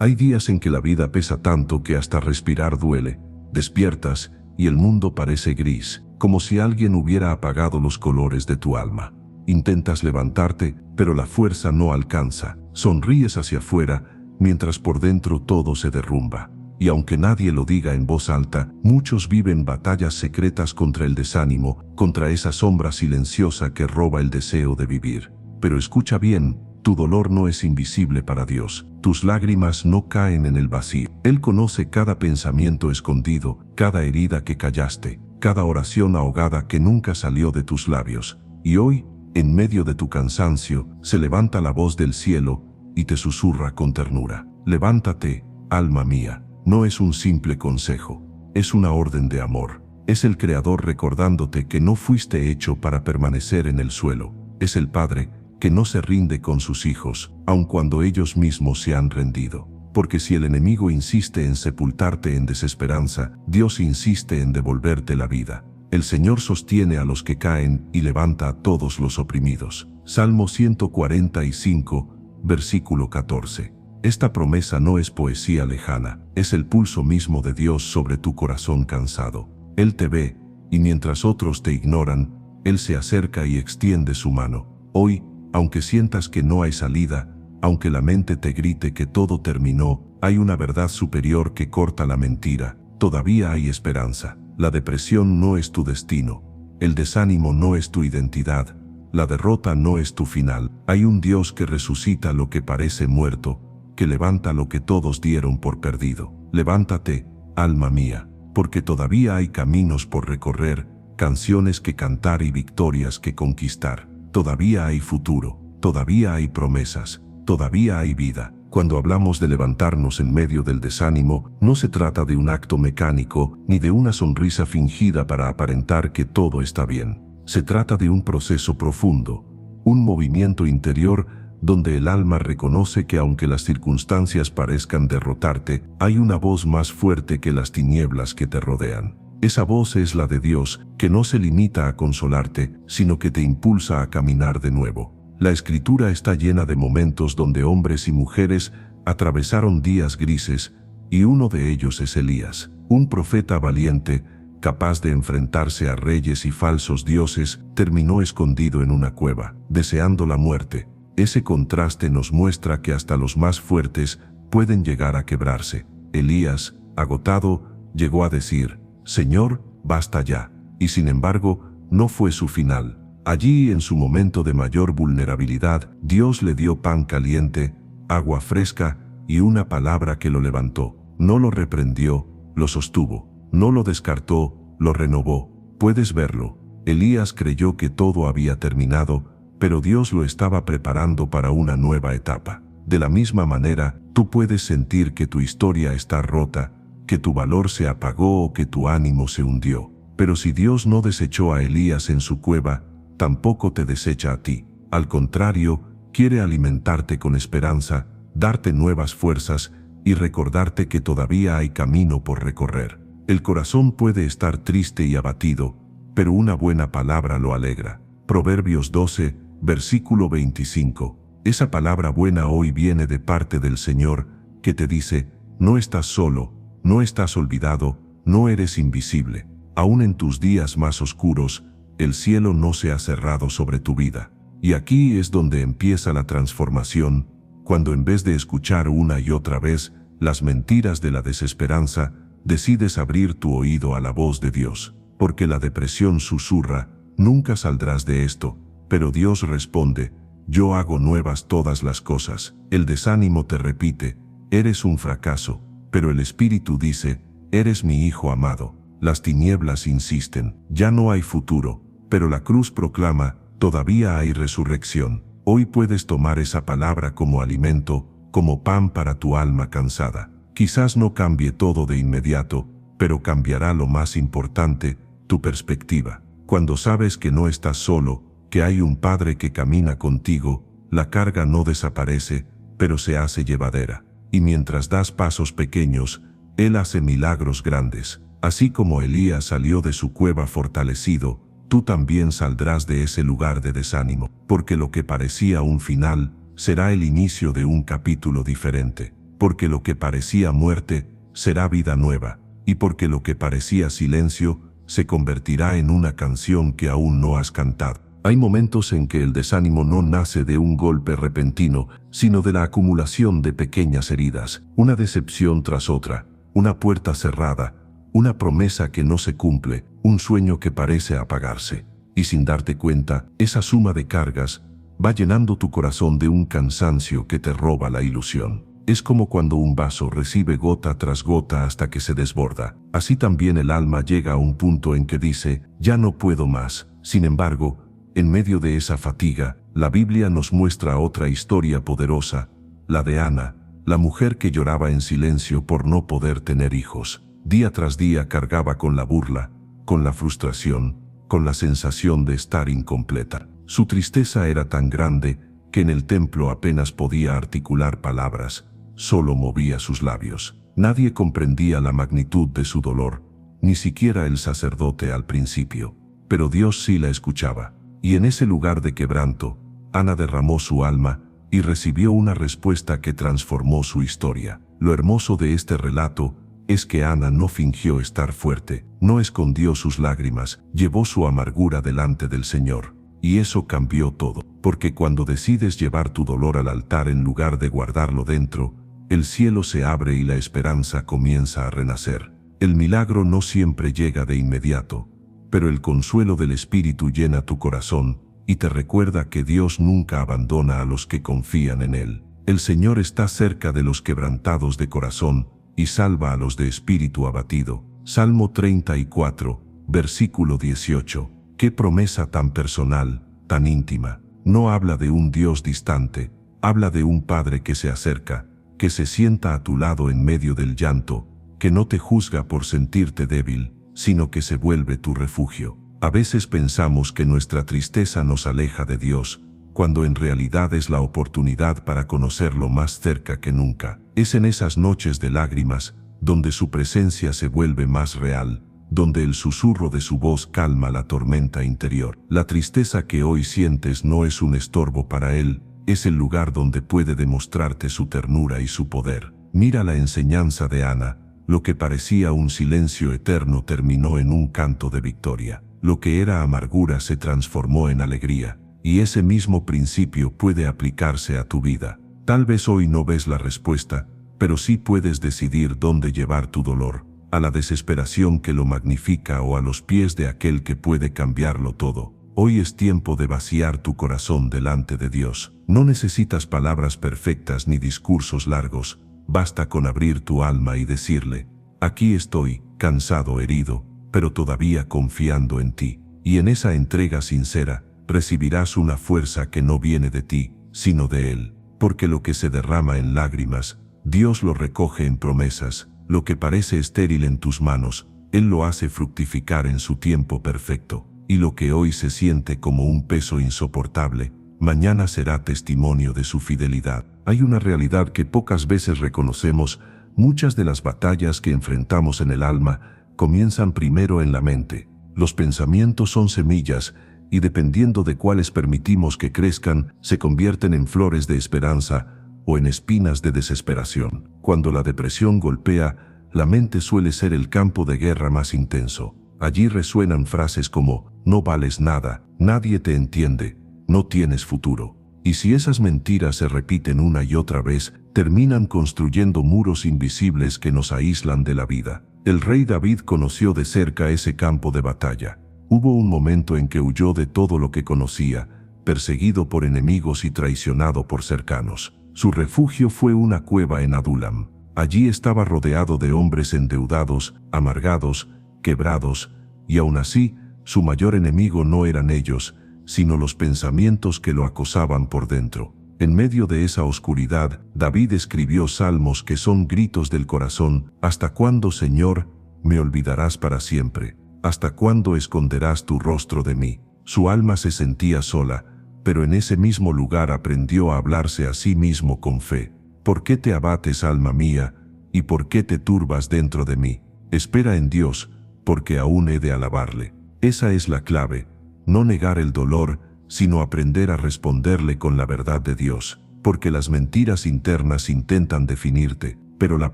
Hay días en que la vida pesa tanto que hasta respirar duele. Despiertas y el mundo parece gris, como si alguien hubiera apagado los colores de tu alma. Intentas levantarte, pero la fuerza no alcanza. Sonríes hacia afuera, mientras por dentro todo se derrumba. Y aunque nadie lo diga en voz alta, muchos viven batallas secretas contra el desánimo, contra esa sombra silenciosa que roba el deseo de vivir. Pero escucha bien, tu dolor no es invisible para Dios. Tus lágrimas no caen en el vacío. Él conoce cada pensamiento escondido, cada herida que callaste, cada oración ahogada que nunca salió de tus labios. Y hoy, en medio de tu cansancio, se levanta la voz del cielo y te susurra con ternura. Levántate, alma mía. No es un simple consejo, es una orden de amor. Es el Creador recordándote que no fuiste hecho para permanecer en el suelo. Es el Padre que no se rinde con sus hijos, aun cuando ellos mismos se han rendido. Porque si el enemigo insiste en sepultarte en desesperanza, Dios insiste en devolverte la vida. El Señor sostiene a los que caen y levanta a todos los oprimidos. Salmo 145, versículo 14. Esta promesa no es poesía lejana, es el pulso mismo de Dios sobre tu corazón cansado. Él te ve, y mientras otros te ignoran, Él se acerca y extiende su mano. Hoy, aunque sientas que no hay salida, aunque la mente te grite que todo terminó, hay una verdad superior que corta la mentira. Todavía hay esperanza. La depresión no es tu destino. El desánimo no es tu identidad. La derrota no es tu final. Hay un Dios que resucita lo que parece muerto, que levanta lo que todos dieron por perdido. Levántate, alma mía, porque todavía hay caminos por recorrer, canciones que cantar y victorias que conquistar. Todavía hay futuro, todavía hay promesas, todavía hay vida. Cuando hablamos de levantarnos en medio del desánimo, no se trata de un acto mecánico ni de una sonrisa fingida para aparentar que todo está bien. Se trata de un proceso profundo, un movimiento interior donde el alma reconoce que aunque las circunstancias parezcan derrotarte, hay una voz más fuerte que las tinieblas que te rodean. Esa voz es la de Dios, que no se limita a consolarte, sino que te impulsa a caminar de nuevo. La Escritura está llena de momentos donde hombres y mujeres atravesaron días grises, y uno de ellos es Elías, un profeta valiente, capaz de enfrentarse a reyes y falsos dioses. Terminó escondido en una cueva, deseando la muerte. Ese contraste nos muestra que hasta los más fuertes pueden llegar a quebrarse. Elías, agotado, llegó a decir: «Señor, basta ya». Y sin embargo, no fue su final. Allí, en su momento de mayor vulnerabilidad, Dios le dio pan caliente, agua fresca y una palabra que lo levantó. No lo reprendió, lo sostuvo. No lo descartó, lo renovó. Puedes verlo. Elías creyó que todo había terminado, pero Dios lo estaba preparando para una nueva etapa. De la misma manera, tú puedes sentir que tu historia está rota, que tu valor se apagó o que tu ánimo se hundió. Pero si Dios no desechó a Elías en su cueva, tampoco te desecha a ti. Al contrario, quiere alimentarte con esperanza, darte nuevas fuerzas y recordarte que todavía hay camino por recorrer. El corazón puede estar triste y abatido, pero una buena palabra lo alegra. Proverbios 12, versículo 25. Esa palabra buena hoy viene de parte del Señor, que te dice: no estás solo, no estás olvidado, no eres invisible. Aún en tus días más oscuros, el cielo no se ha cerrado sobre tu vida. Y aquí es donde empieza la transformación, cuando en vez de escuchar una y otra vez las mentiras de la desesperanza, decides abrir tu oído a la voz de Dios. Porque la depresión susurra: nunca saldrás de esto. Pero Dios responde: yo hago nuevas todas las cosas. El desánimo te repite: eres un fracaso. Pero el Espíritu dice: eres mi hijo amado. Las tinieblas insisten: ya no hay futuro. Pero la cruz proclama: todavía hay resurrección. Hoy puedes tomar esa palabra como alimento, como pan para tu alma cansada. Quizás no cambie todo de inmediato, pero cambiará lo más importante: tu perspectiva. Cuando sabes que no estás solo, que hay un Padre que camina contigo, la carga no desaparece, pero se hace llevadera. Y mientras das pasos pequeños, Él hace milagros grandes. Así como Elías salió de su cueva fortalecido, tú también saldrás de ese lugar de desánimo, porque lo que parecía un final será el inicio de un capítulo diferente. porque lo que parecía muerte será vida nueva, y porque lo que parecía silencio se convertirá en una canción que aún no has cantado. Hay momentos en que el desánimo no nace de un golpe repentino, sino de la acumulación de pequeñas heridas, una decepción tras otra, una puerta cerrada, una promesa que no se cumple, un sueño que parece apagarse. Y sin darte cuenta, esa suma de cargas va llenando tu corazón de un cansancio que te roba la ilusión. Es como cuando un vaso recibe gota tras gota hasta que se desborda. Así también el alma llega a un punto en que dice, ya no puedo más. Sin embargo, en medio de esa fatiga, la Biblia nos muestra otra historia poderosa, la de Ana, la mujer que lloraba en silencio por no poder tener hijos. Día tras día cargaba con la burla, con la frustración, con la sensación de estar incompleta. Su tristeza era tan grande que en el templo apenas podía articular palabras, solo movía sus labios. Nadie comprendía la magnitud de su dolor, ni siquiera el sacerdote al principio. Pero Dios sí la escuchaba. Y en ese lugar de quebranto, Ana derramó su alma y recibió una respuesta que transformó su historia. Lo hermoso de este relato es que Ana no fingió estar fuerte, no escondió sus lágrimas, llevó su amargura delante del Señor. Y eso cambió todo, porque cuando decides llevar tu dolor al altar en lugar de guardarlo dentro, el cielo se abre y la esperanza comienza a renacer. El milagro no siempre llega de inmediato, pero el consuelo del Espíritu llena tu corazón y te recuerda que Dios nunca abandona a los que confían en Él. El Señor está cerca de los quebrantados de corazón y salva a los de espíritu abatido. Salmo 34, versículo 18. Qué promesa tan personal, tan íntima. No habla de un Dios distante, habla de un Padre que se acerca, que se sienta a tu lado en medio del llanto, que no te juzga por sentirte débil, sino que se vuelve tu refugio. A veces pensamos que nuestra tristeza nos aleja de Dios, cuando en realidad es la oportunidad para conocerlo más cerca que nunca. Es en esas noches de lágrimas, donde su presencia se vuelve más real, donde el susurro de su voz calma la tormenta interior. La tristeza que hoy sientes no es un estorbo para Él, es el lugar donde puede demostrarte su ternura y su poder. Mira la enseñanza de Ana. Lo que parecía un silencio eterno terminó en un canto de victoria. Lo que era amargura se transformó en alegría. Y ese mismo principio puede aplicarse a tu vida. Tal vez hoy no ves la respuesta, pero sí puedes decidir dónde llevar tu dolor, a la desesperación que lo magnifica o a los pies de aquel que puede cambiarlo todo. Hoy es tiempo de vaciar tu corazón delante de Dios. No necesitas palabras perfectas ni discursos largos. Basta con abrir tu alma y decirle, aquí estoy, cansado, herido, pero todavía confiando en ti. Y en esa entrega sincera, recibirás una fuerza que no viene de ti, sino de Él. Porque lo que se derrama en lágrimas, Dios lo recoge en promesas. Lo que parece estéril en tus manos, Él lo hace fructificar en su tiempo perfecto. Y lo que hoy se siente como un peso insoportable, mañana será testimonio de su fidelidad. Hay una realidad que pocas veces reconocemos. Muchas de las batallas que enfrentamos en el alma comienzan primero en la mente. Los pensamientos son semillas y dependiendo de cuáles permitimos que crezcan, se convierten en flores de esperanza o en espinas de desesperación. Cuando la depresión golpea, la mente suele ser el campo de guerra más intenso. Allí resuenan frases como, no vales nada, nadie te entiende, no tienes futuro. Y si esas mentiras se repiten una y otra vez, terminan construyendo muros invisibles que nos aíslan de la vida. El rey David conoció de cerca ese campo de batalla. Hubo un momento en que huyó de todo lo que conocía, perseguido por enemigos y traicionado por cercanos. Su refugio fue una cueva en Adulam. Allí estaba rodeado de hombres endeudados, amargados, quebrados, y aún así, su mayor enemigo no eran ellos, sino los pensamientos que lo acosaban por dentro. En medio de esa oscuridad, David escribió salmos que son gritos del corazón. ¿Hasta cuándo, Señor, me olvidarás para siempre? ¿Hasta cuándo esconderás tu rostro de mí? Su alma se sentía sola, pero en ese mismo lugar aprendió a hablarse a sí mismo con fe. ¿Por qué te abates, alma mía? ¿Y por qué te turbas dentro de mí? Espera en Dios, porque aún he de alabarle. Esa es la clave, no negar el dolor, sino aprender a responderle con la verdad de Dios. porque las mentiras internas intentan definirte, pero la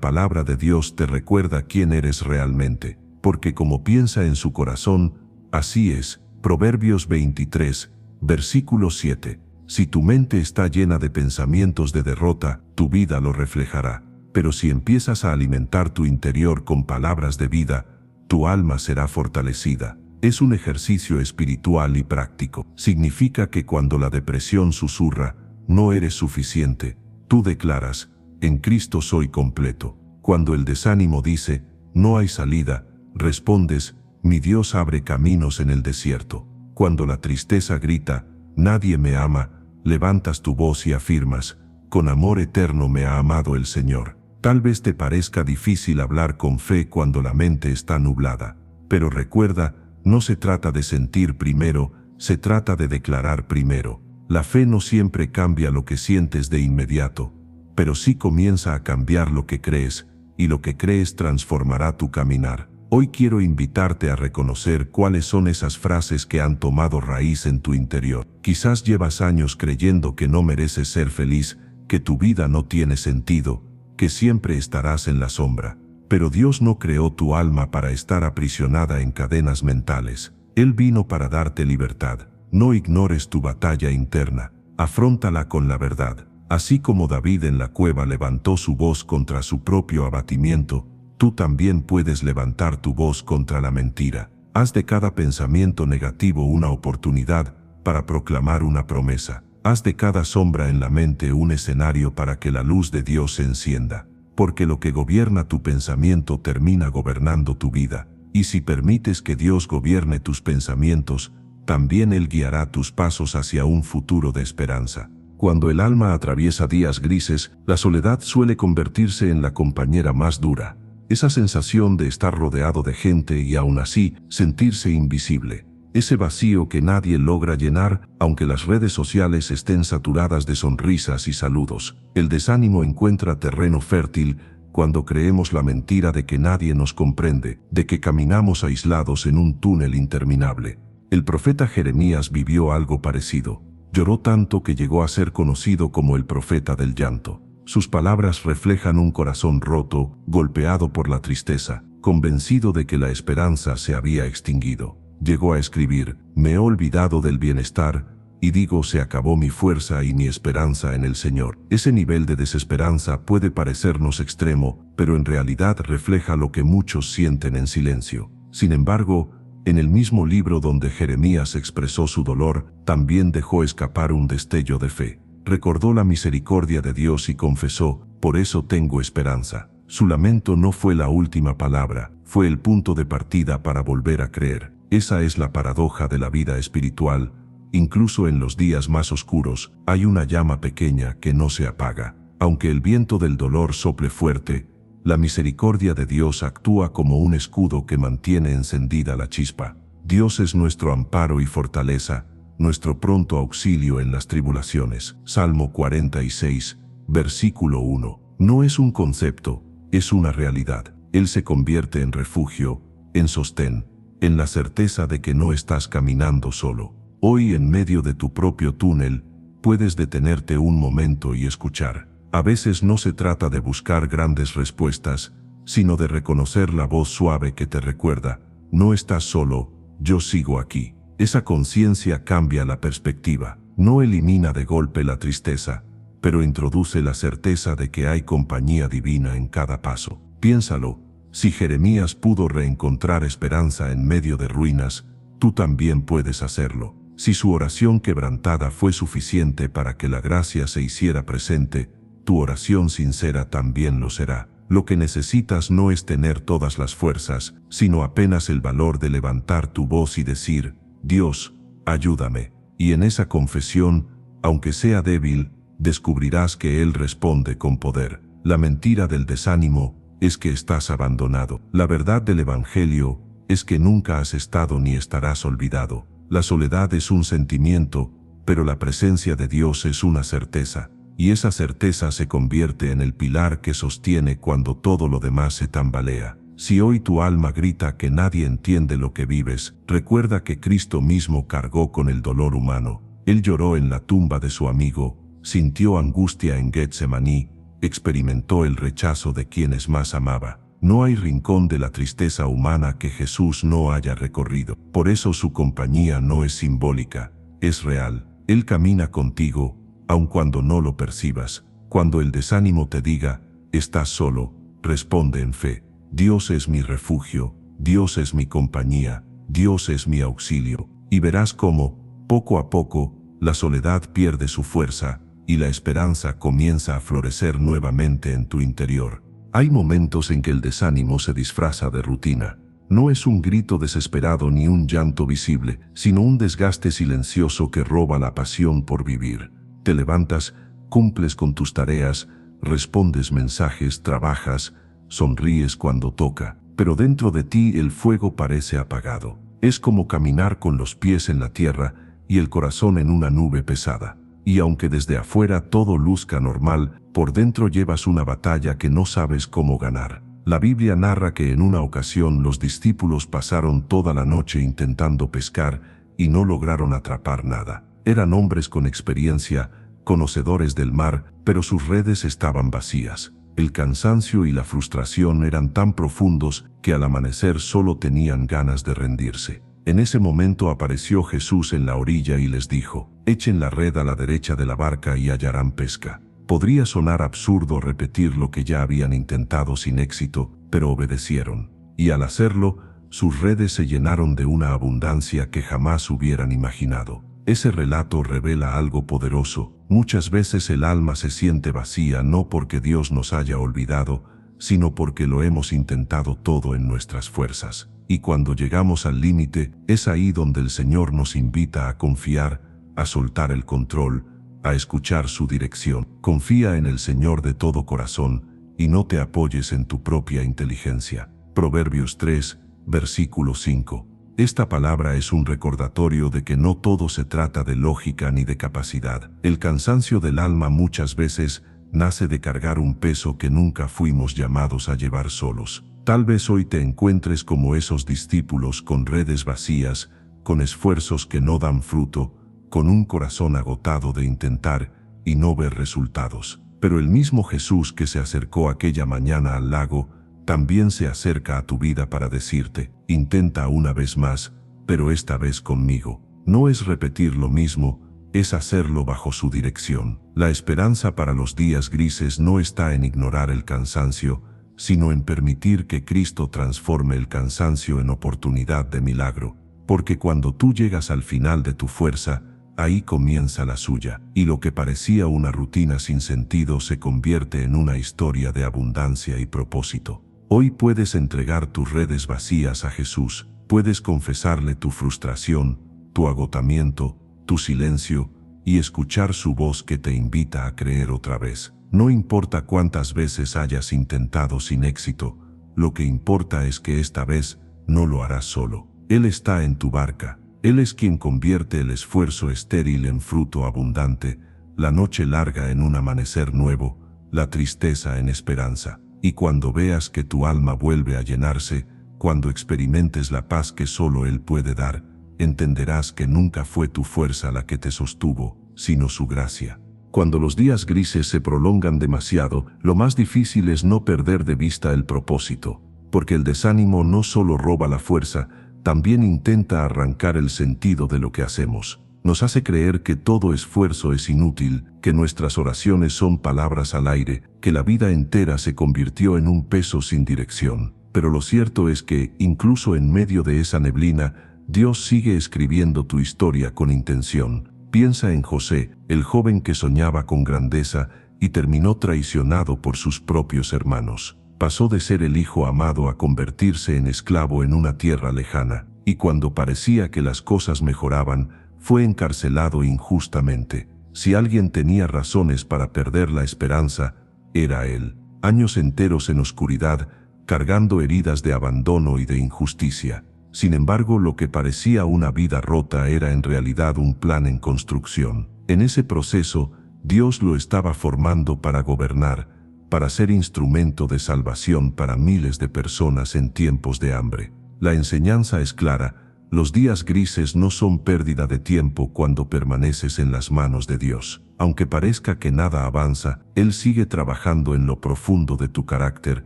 palabra de Dios te recuerda quién eres realmente, porque como piensa en su corazón, así es. Proverbios 23, versículo 7. Si tu mente está llena de pensamientos de derrota, tu vida lo reflejará. Pero si empiezas a alimentar tu interior con palabras de vida, tu alma será fortalecida. Es un ejercicio espiritual y práctico. Significa que cuando la depresión susurra, no eres suficiente, tú declaras, en Cristo soy completo. Cuando el desánimo dice, no hay salida, respondes, mi Dios abre caminos en el desierto. Cuando la tristeza grita, nadie me ama, levantas tu voz y afirmas, con amor eterno me ha amado el Señor. Tal vez te parezca difícil hablar con fe cuando la mente está nublada, pero recuerda, no se trata de sentir primero, se trata de declarar primero. La fe no siempre cambia lo que sientes de inmediato, pero sí comienza a cambiar lo que crees, y lo que crees transformará tu caminar. Hoy quiero invitarte a reconocer cuáles son esas frases que han tomado raíz en tu interior. Quizás llevas años creyendo que no mereces ser feliz, que tu vida no tiene sentido, que siempre estarás en la sombra. Pero Dios no creó tu alma para estar aprisionada en cadenas mentales. Él vino para darte libertad. No ignores tu batalla interna. Afróntala con la verdad. Así como David en la cueva levantó su voz contra su propio abatimiento, tú también puedes levantar tu voz contra la mentira. Haz de cada pensamiento negativo una oportunidad para proclamar una promesa. Haz de cada sombra en la mente un escenario para que la luz de Dios se encienda. Porque lo que gobierna tu pensamiento termina gobernando tu vida. Y si permites que Dios gobierne tus pensamientos, también Él guiará tus pasos hacia un futuro de esperanza. Cuando el alma atraviesa días grises, la soledad suele convertirse en la compañera más dura. Esa sensación de estar rodeado de gente y aún así sentirse invisible. Ese vacío que nadie logra llenar, aunque las redes sociales estén saturadas de sonrisas y saludos. El desánimo encuentra terreno fértil cuando creemos la mentira de que nadie nos comprende, de que caminamos aislados en un túnel interminable. El profeta Jeremías vivió algo parecido. Lloró tanto que llegó a ser conocido como el profeta del llanto. Sus palabras reflejan un corazón roto, golpeado por la tristeza, convencido de que la esperanza se había extinguido. Llegó a escribir, me he olvidado del bienestar, y digo se acabó mi fuerza y mi esperanza en el Señor. Ese nivel de desesperanza puede parecernos extremo, pero en realidad refleja lo que muchos sienten en silencio. Sin embargo, en el mismo libro donde Jeremías expresó su dolor, también dejó escapar un destello de fe. Recordó la misericordia de Dios y confesó, por eso tengo esperanza. Su lamento no fue la última palabra, fue el punto de partida para volver a creer. Esa es la paradoja de la vida espiritual. Incluso en los días más oscuros, hay una llama pequeña que no se apaga. Aunque el viento del dolor sople fuerte, la misericordia de Dios actúa como un escudo que mantiene encendida la chispa. Dios es nuestro amparo y fortaleza, nuestro pronto auxilio en las tribulaciones. Salmo 46, versículo 1. No es un concepto, es una realidad. Él se convierte en refugio, en sostén, en la certeza de que no estás caminando solo. Hoy, en medio de tu propio túnel, puedes detenerte un momento y escuchar. A veces no se trata de buscar grandes respuestas, sino de reconocer la voz suave que te recuerda, no estás solo, yo sigo aquí. Esa conciencia cambia la perspectiva. No elimina de golpe la tristeza, pero introduce la certeza de que hay compañía divina en cada paso. Piénsalo, si Jeremías pudo reencontrar esperanza en medio de ruinas, tú también puedes hacerlo. Si su oración quebrantada fue suficiente para que la gracia se hiciera presente, tu oración sincera también lo será. Lo que necesitas no es tener todas las fuerzas, sino apenas el valor de levantar tu voz y decir, Dios, ayúdame. Y en esa confesión, aunque sea débil, descubrirás que Él responde con poder. La mentira del desánimo es que estás abandonado. La verdad del Evangelio es que nunca has estado ni estarás olvidado. La soledad es un sentimiento, pero la presencia de Dios es una certeza. Y esa certeza se convierte en el pilar que sostiene cuando todo lo demás se tambalea. Si hoy tu alma grita que nadie entiende lo que vives, recuerda que Cristo mismo cargó con el dolor humano. Él lloró en la tumba de su amigo, sintió angustia en Getsemaní, experimentó el rechazo de quienes más amaba. No hay rincón de la tristeza humana que Jesús no haya recorrido. Por eso su compañía no es simbólica, es real. Él camina contigo, aun cuando no lo percibas. Cuando el desánimo te diga, estás solo, responde en fe. Dios es mi refugio, Dios es mi compañía, Dios es mi auxilio. Y verás cómo, poco a poco, la soledad pierde su fuerza y la esperanza comienza a florecer nuevamente en tu interior. Hay momentos en que el desánimo se disfraza de rutina. No es un grito desesperado ni un llanto visible, sino un desgaste silencioso que roba la pasión por vivir. Te levantas, cumples con tus tareas, respondes mensajes, trabajas, sonríes cuando toca, pero dentro de ti el fuego parece apagado. Es como caminar con los pies en la tierra y el corazón en una nube pesada. Y aunque desde afuera todo luzca normal, por dentro llevas una batalla que no sabes cómo ganar. La Biblia narra que en una ocasión los discípulos pasaron toda la noche intentando pescar y no lograron atrapar nada. Eran hombres con experiencia, conocedores del mar, pero sus redes estaban vacías. El cansancio y la frustración eran tan profundos que al amanecer solo tenían ganas de rendirse. En ese momento apareció Jesús en la orilla y les dijo, echen la red a la derecha de la barca y hallarán pesca. Podría sonar absurdo repetir lo que ya habían intentado sin éxito, pero obedecieron. Y al hacerlo, sus redes se llenaron de una abundancia que jamás hubieran imaginado. Ese relato revela algo poderoso. Muchas veces el alma se siente vacía no porque Dios nos haya olvidado, sino porque lo hemos intentado todo en nuestras fuerzas. Y cuando llegamos al límite, es ahí donde el Señor nos invita a confiar, a soltar el control, a escuchar su dirección. Confía en el Señor de todo corazón y no te apoyes en tu propia inteligencia. Proverbios 3, versículo 5. Esta palabra es un recordatorio de que no todo se trata de lógica ni de capacidad. El cansancio del alma muchas veces nace de cargar un peso que nunca fuimos llamados a llevar solos. Tal vez hoy te encuentres como esos discípulos con redes vacías, con esfuerzos que no dan fruto, con un corazón agotado de intentar y no ver resultados. Pero el mismo Jesús que se acercó aquella mañana al lago, también se acerca a tu vida para decirte, intenta una vez más, pero esta vez conmigo. No es repetir lo mismo, es hacerlo bajo su dirección. La esperanza para los días grises no está en ignorar el cansancio, sino en permitir que Cristo transforme el cansancio en oportunidad de milagro, porque cuando tú llegas al final de tu fuerza, ahí comienza la suya, y lo que parecía una rutina sin sentido se convierte en una historia de abundancia y propósito. Hoy puedes entregar tus redes vacías a Jesús, puedes confesarle tu frustración, tu agotamiento, tu silencio, y escuchar su voz que te invita a creer otra vez. No importa cuántas veces hayas intentado sin éxito, lo que importa es que esta vez no lo harás solo. Él está en tu barca. Él es quien convierte el esfuerzo estéril en fruto abundante, la noche larga en un amanecer nuevo, la tristeza en esperanza. Y cuando veas que tu alma vuelve a llenarse, cuando experimentes la paz que solo Él puede dar, entenderás que nunca fue tu fuerza la que te sostuvo, sino su gracia. Cuando los días grises se prolongan demasiado, lo más difícil es no perder de vista el propósito, porque el desánimo no solo roba la fuerza, también intenta arrancar el sentido de lo que hacemos. Nos hace creer que todo esfuerzo es inútil, que nuestras oraciones son palabras al aire, que la vida entera se convirtió en un peso sin dirección. Pero lo cierto es que, incluso en medio de esa neblina, Dios sigue escribiendo tu historia con intención. Piensa en José, el joven que soñaba con grandeza y terminó traicionado por sus propios hermanos. Pasó de ser el hijo amado a convertirse en esclavo en una tierra lejana, y cuando parecía que las cosas mejoraban, fue encarcelado injustamente. Si alguien tenía razones para perder la esperanza, era él. Años enteros en oscuridad, cargando heridas de abandono y de injusticia. Sin embargo, lo que parecía una vida rota era en realidad un plan en construcción. En ese proceso, Dios lo estaba formando para gobernar, para ser instrumento de salvación para miles de personas en tiempos de hambre. La enseñanza es clara: Los días grises no son pérdida de tiempo cuando permaneces en las manos de Dios. Aunque parezca que nada avanza, Él sigue trabajando en lo profundo de tu carácter,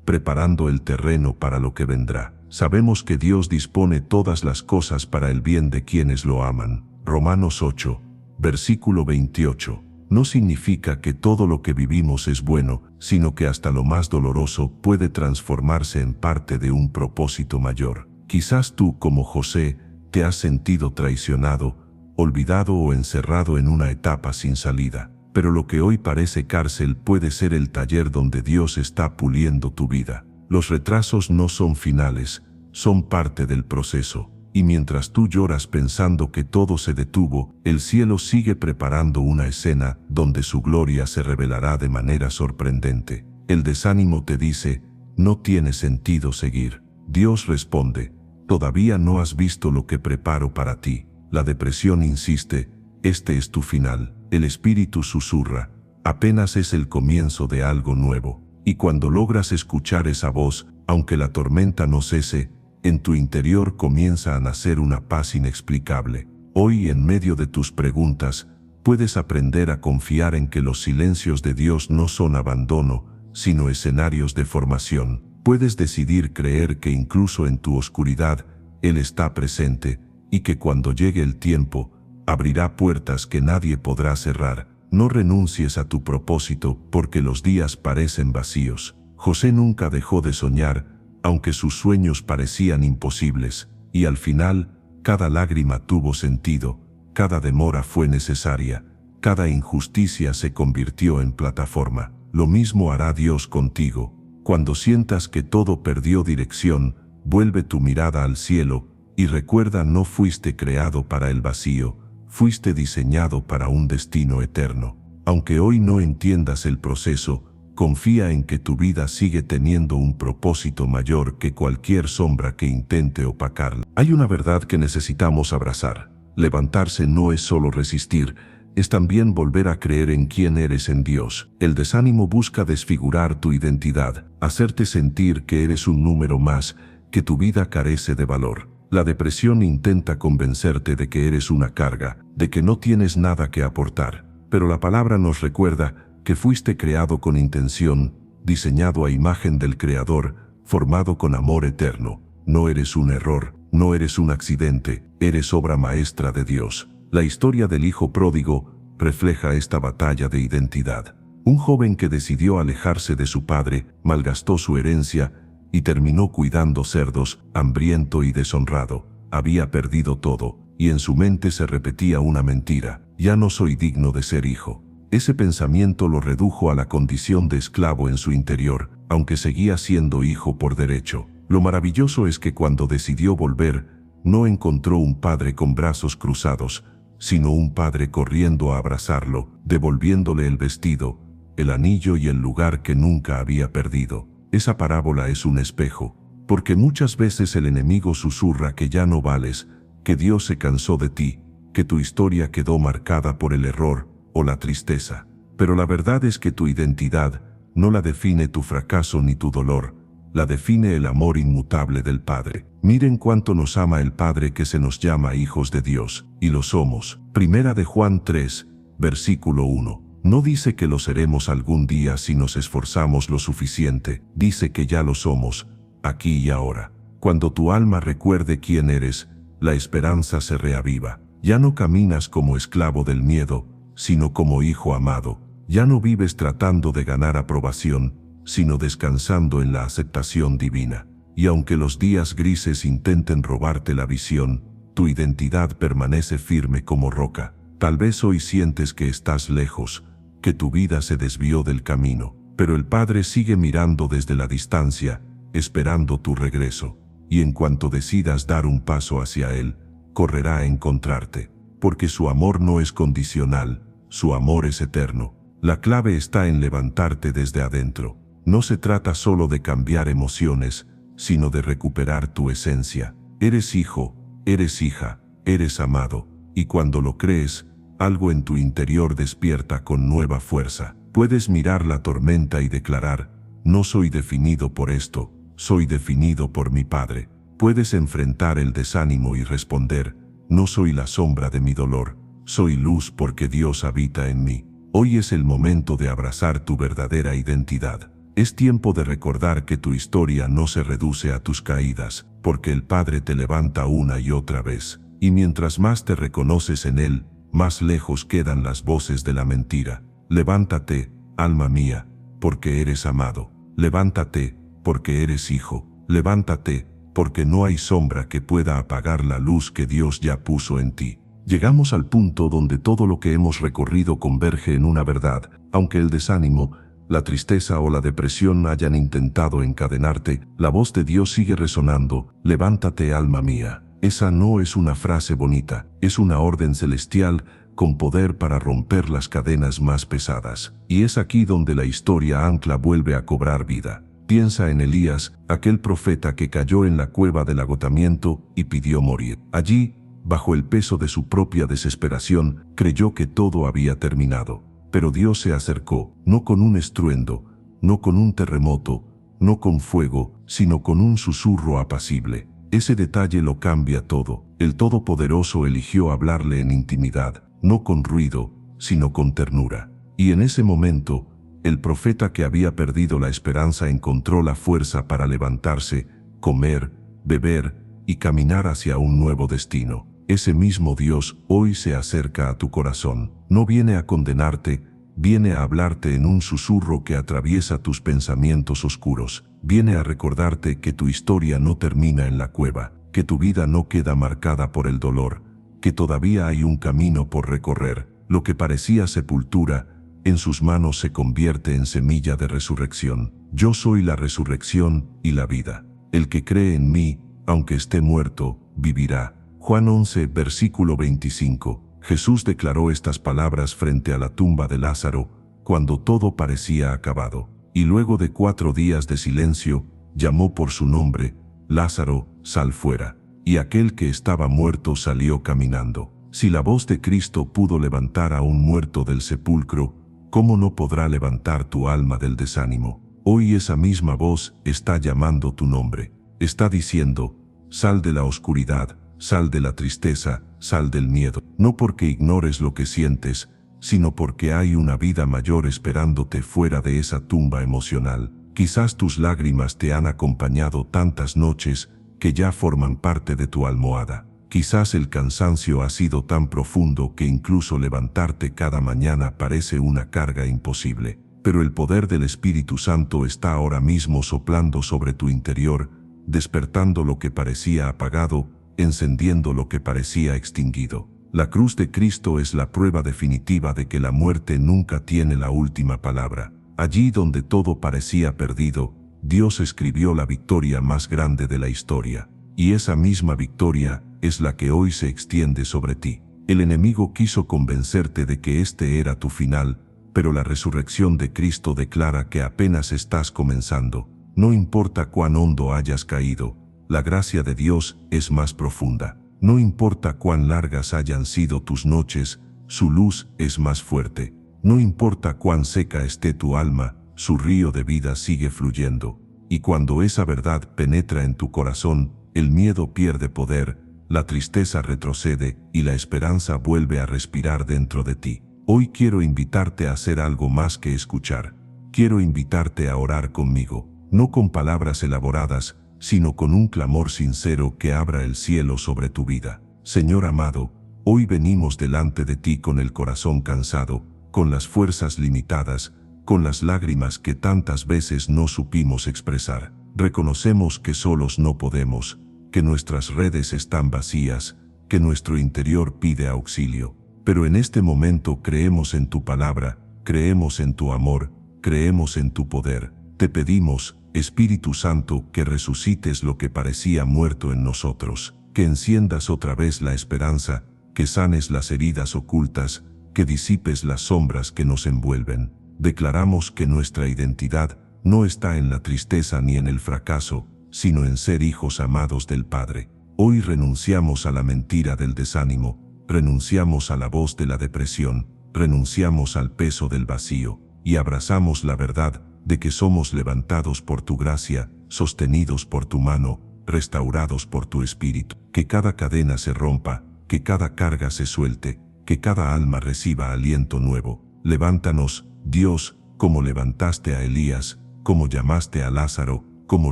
preparando el terreno para lo que vendrá. Sabemos que Dios dispone todas las cosas para el bien de quienes lo aman. Romanos 8, versículo 28. No significa que todo lo que vivimos es bueno, sino que hasta lo más doloroso puede transformarse en parte de un propósito mayor. Quizás tú, como José, te has sentido traicionado, olvidado o encerrado en una etapa sin salida. Pero lo que hoy parece cárcel puede ser el taller donde Dios está puliendo tu vida. Los retrasos no son finales, son parte del proceso. Y mientras tú lloras pensando que todo se detuvo, el cielo sigue preparando una escena donde su gloria se revelará de manera sorprendente. El desánimo te dice, no tiene sentido seguir. Dios responde, todavía no has visto lo que preparo para ti. La depresión insiste, este es tu final. El espíritu susurra, apenas es el comienzo de algo nuevo. Y cuando logras escuchar esa voz, aunque la tormenta no cese, en tu interior comienza a nacer una paz inexplicable. Hoy, en medio de tus preguntas, puedes aprender a confiar en que los silencios de Dios no son abandono, sino escenarios de formación. Puedes decidir creer que incluso en tu oscuridad, Él está presente, y que cuando llegue el tiempo, abrirá puertas que nadie podrá cerrar. No renuncies a tu propósito porque los días parecen vacíos. José nunca dejó de soñar, aunque sus sueños parecían imposibles, y al final, cada lágrima tuvo sentido, cada demora fue necesaria, cada injusticia se convirtió en plataforma. Lo mismo hará Dios contigo. Cuando sientas que todo perdió dirección, vuelve tu mirada al cielo, y recuerda, no fuiste creado para el vacío, fuiste diseñado para un destino eterno. Aunque hoy no entiendas el proceso, confía en que tu vida sigue teniendo un propósito mayor que cualquier sombra que intente opacarla. Hay una verdad que necesitamos abrazar. Levantarse no es solo resistir, es también volver a creer en quién eres en Dios. El desánimo busca desfigurar tu identidad, hacerte sentir que eres un número más, que tu vida carece de valor. La depresión intenta convencerte de que eres una carga, de que no tienes nada que aportar. Pero la palabra nos recuerda que fuiste creado con intención, diseñado a imagen del Creador, formado con amor eterno. No eres un error, no eres un accidente, eres obra maestra de Dios. La historia del hijo pródigo refleja esta batalla de identidad. Un joven que decidió alejarse de su padre, malgastó su herencia y terminó cuidando cerdos, hambriento y deshonrado. Había perdido todo, y en su mente se repetía una mentira: ya no soy digno de ser hijo. Ese pensamiento lo redujo a la condición de esclavo en su interior, aunque seguía siendo hijo por derecho. Lo maravilloso es que cuando decidió volver, no encontró un padre con brazos cruzados, sino un padre corriendo a abrazarlo, devolviéndole el vestido, el anillo y el lugar que nunca había perdido. Esa parábola es un espejo, porque muchas veces el enemigo susurra que ya no vales, que Dios se cansó de ti, que tu historia quedó marcada por el error o la tristeza. Pero la verdad es que tu identidad no la define tu fracaso ni tu dolor, la define el amor inmutable del Padre. Miren cuánto nos ama el Padre, que se nos llama hijos de Dios, y lo somos. Primera de Juan 3, versículo 1. No dice que lo seremos algún día si nos esforzamos lo suficiente, dice que ya lo somos, aquí y ahora. Cuando tu alma recuerde quién eres, la esperanza se reaviva. Ya no caminas como esclavo del miedo, sino como hijo amado. Ya no vives tratando de ganar aprobación, sino descansando en la aceptación divina. Y aunque los días grises intenten robarte la visión, tu identidad permanece firme como roca. Tal vez hoy sientes que estás lejos, que tu vida se desvió del camino, pero el Padre sigue mirando desde la distancia, esperando tu regreso. Y en cuanto decidas dar un paso hacia Él, correrá a encontrarte, porque su amor no es condicional, su amor es eterno. La clave está en levantarte desde adentro. No se trata solo de cambiar emociones, sino de recuperar tu esencia. Eres hijo, eres hija, eres amado, y cuando lo crees, algo en tu interior despierta con nueva fuerza. Puedes mirar la tormenta y declarar: no soy definido por esto, soy definido por mi Padre. Puedes enfrentar el desánimo y responder: no soy la sombra de mi dolor, soy luz porque Dios habita en mí. Hoy es el momento de abrazar tu verdadera identidad. Es tiempo de recordar que tu historia no se reduce a tus caídas, porque el Padre te levanta una y otra vez. Y mientras más te reconoces en Él, más lejos quedan las voces de la mentira. Levántate, alma mía, porque eres amado. Levántate, porque eres hijo. Levántate, porque no hay sombra que pueda apagar la luz que Dios ya puso en ti. Llegamos al punto donde todo lo que hemos recorrido converge en una verdad, aunque el desánimo, la tristeza o la depresión hayan intentado encadenarte, la voz de Dios sigue resonando: levántate, alma mía. Esa no es una frase bonita, es una orden celestial con poder para romper las cadenas más pesadas. Y es aquí donde la historia ancla vuelve a cobrar vida. Piensa en Elías, aquel profeta que cayó en la cueva del agotamiento y pidió morir. Allí, bajo el peso de su propia desesperación, creyó que todo había terminado. Pero Dios se acercó, no con un estruendo, no con un terremoto, no con fuego, sino con un susurro apacible. Ese detalle lo cambia todo. El Todopoderoso eligió hablarle en intimidad, no con ruido, sino con ternura. Y en ese momento, el profeta que había perdido la esperanza encontró la fuerza para levantarse, comer, beber y caminar hacia un nuevo destino. Ese mismo Dios hoy se acerca a tu corazón. No viene a condenarte, viene a hablarte en un susurro que atraviesa tus pensamientos oscuros. Viene a recordarte que tu historia no termina en la cueva, que tu vida no queda marcada por el dolor, que todavía hay un camino por recorrer. Lo que parecía sepultura, en sus manos se convierte en semilla de resurrección. Yo soy la resurrección y la vida. El que cree en mí, aunque esté muerto, vivirá. Juan 11, versículo 25. Jesús declaró estas palabras frente a la tumba de Lázaro, cuando todo parecía acabado. Y luego de 4 días de silencio, llamó por su nombre: Lázaro, sal fuera. Y aquel que estaba muerto salió caminando. Si la voz de Cristo pudo levantar a un muerto del sepulcro, ¿cómo no podrá levantar tu alma del desánimo? Hoy esa misma voz está llamando tu nombre. Está diciendo: sal de la oscuridad, sal de la tristeza, sal del miedo. No porque ignores lo que sientes, sino porque hay una vida mayor esperándote fuera de esa tumba emocional. Quizás tus lágrimas te han acompañado tantas noches que ya forman parte de tu almohada. Quizás el cansancio ha sido tan profundo que incluso levantarte cada mañana parece una carga imposible. Pero el poder del Espíritu Santo está ahora mismo soplando sobre tu interior, despertando lo que parecía apagado, encendiendo lo que parecía extinguido. La cruz de Cristo es la prueba definitiva de que la muerte nunca tiene la última palabra. Allí donde todo parecía perdido, Dios escribió la victoria más grande de la historia. Y esa misma victoria es la que hoy se extiende sobre ti. El enemigo quiso convencerte de que este era tu final, pero la resurrección de Cristo declara que apenas estás comenzando. No importa cuán hondo hayas caído, la gracia de Dios es más profunda. No importa cuán largas hayan sido tus noches, su luz es más fuerte. No importa cuán seca esté tu alma, su río de vida sigue fluyendo. Y cuando esa verdad penetra en tu corazón, el miedo pierde poder, la tristeza retrocede y la esperanza vuelve a respirar dentro de ti. Hoy quiero invitarte a hacer algo más que escuchar. Quiero invitarte a orar conmigo, no con palabras elaboradas, sino con un clamor sincero que abra el cielo sobre tu vida. Señor amado, hoy venimos delante de ti con el corazón cansado, con las fuerzas limitadas, con las lágrimas que tantas veces no supimos expresar. Reconocemos que solos no podemos, que nuestras redes están vacías, que nuestro interior pide auxilio. Pero en este momento creemos en tu palabra, creemos en tu amor, creemos en tu poder. Te pedimos, Espíritu Santo, que resucites lo que parecía muerto en nosotros, que enciendas otra vez la esperanza, que sanes las heridas ocultas, que disipes las sombras que nos envuelven. Declaramos que nuestra identidad no está en la tristeza ni en el fracaso, sino en ser hijos amados del Padre. Hoy renunciamos a la mentira del desánimo, renunciamos a la voz de la depresión, renunciamos al peso del vacío, y abrazamos la verdad de que somos levantados por tu gracia, sostenidos por tu mano, restaurados por tu Espíritu. Que cada cadena se rompa, que cada carga se suelte, que cada alma reciba aliento nuevo. Levántanos, Dios, como levantaste a Elías, como llamaste a Lázaro, como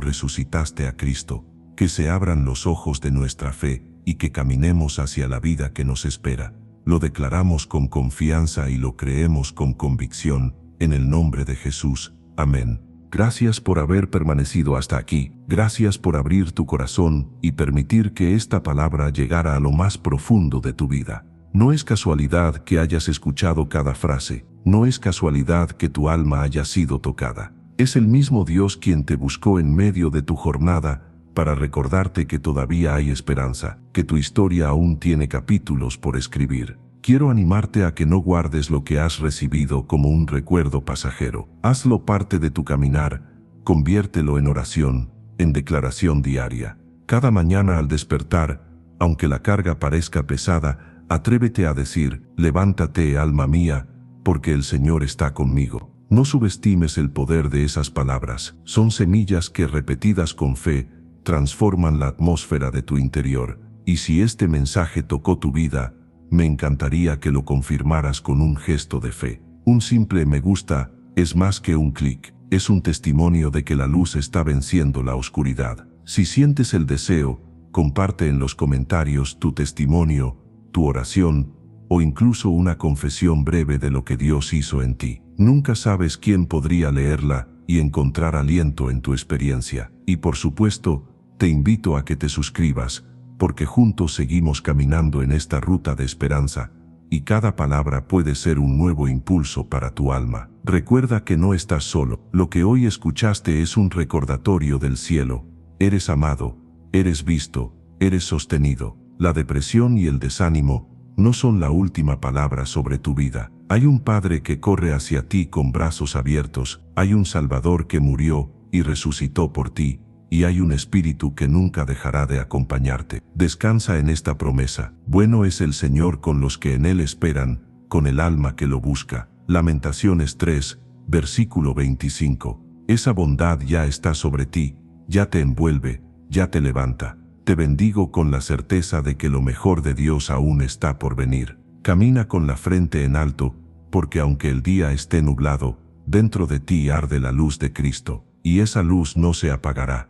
resucitaste a Cristo. Que se abran los ojos de nuestra fe y que caminemos hacia la vida que nos espera. Lo declaramos con confianza y lo creemos con convicción, en el nombre de Jesús. Amén. Gracias por haber permanecido hasta aquí. Gracias por abrir tu corazón y permitir que esta palabra llegara a lo más profundo de tu vida. No es casualidad que hayas escuchado cada frase. No es casualidad que tu alma haya sido tocada. Es el mismo Dios quien te buscó en medio de tu jornada para recordarte que todavía hay esperanza, que tu historia aún tiene capítulos por escribir. Quiero animarte a que no guardes lo que has recibido como un recuerdo pasajero. Hazlo parte de tu caminar, conviértelo en oración, en declaración diaria. Cada mañana al despertar, aunque la carga parezca pesada, atrévete a decir: levántate, alma mía, porque el Señor está conmigo. No subestimes el poder de esas palabras. Son semillas que, repetidas con fe, transforman la atmósfera de tu interior. Y si este mensaje tocó tu vida, me encantaría que lo confirmaras con un gesto de fe. Un simple me gusta es más que un clic. Es un testimonio de que la luz está venciendo la oscuridad. Si sientes el deseo, comparte en los comentarios tu testimonio, tu oración, o incluso una confesión breve de lo que Dios hizo en ti. Nunca sabes quién podría leerla y encontrar aliento en tu experiencia. Y por supuesto, te invito a que te suscribas, porque juntos seguimos caminando en esta ruta de esperanza, y cada palabra puede ser un nuevo impulso para tu alma. Recuerda que no estás solo. Lo que hoy escuchaste es un recordatorio del cielo. Eres amado, eres visto, eres sostenido. La depresión y el desánimo no son la última palabra sobre tu vida. Hay un Padre que corre hacia ti con brazos abiertos, hay un Salvador que murió y resucitó por ti, y hay un Espíritu que nunca dejará de acompañarte. Descansa en esta promesa. Bueno es el Señor con los que en Él esperan, con el alma que lo busca. Lamentaciones 3, versículo 25. Esa bondad ya está sobre ti, ya te envuelve, ya te levanta. Te bendigo con la certeza de que lo mejor de Dios aún está por venir. Camina con la frente en alto, porque aunque el día esté nublado, dentro de ti arde la luz de Cristo, y esa luz no se apagará.